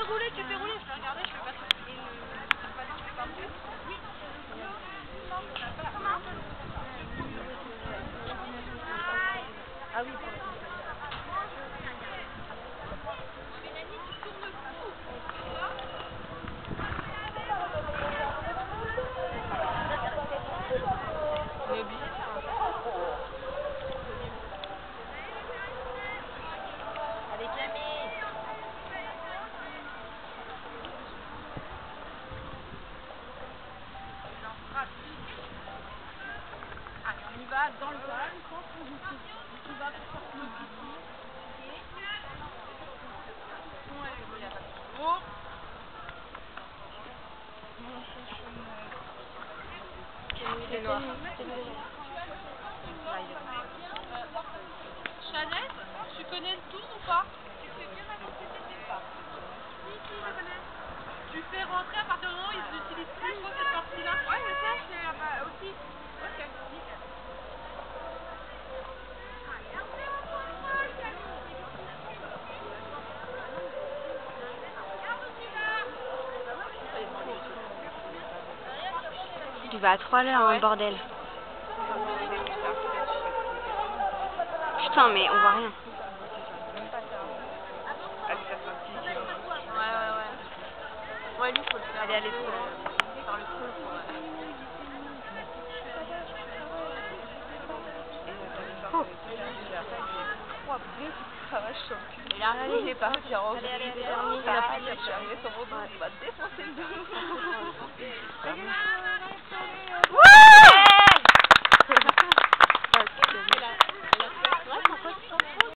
rouler, tu fais rouler. Je vais regarder, je fais pas ça. Oui. Ah oui, pour la Mélanie, tu tournes fou. On est obligé de faire un ça. Allez Camille. Allez, on y va dans le calme, sans position. Tu vas pour faire plus vite. Ouais, il y a pas de oh. C'est noir. Chanel, tu connais le tour ou pas? Tu fais bien d'apporter tes pas. Si, je connais. Tu fais rentrer à partir du moment où ils utilisent plus trop cette partie-là. Ouais, je sais, c'est aussi. Ok, nickel. Il va à 3 à l'heure, hein, bordel. Putain, mais on voit rien. Ouais, lui, faut le faire. Aller trop loin. Par le fond, quoi. Et là, il est parti en Allez, il est arrivé sur mon dos, il m'a défoncé le dos.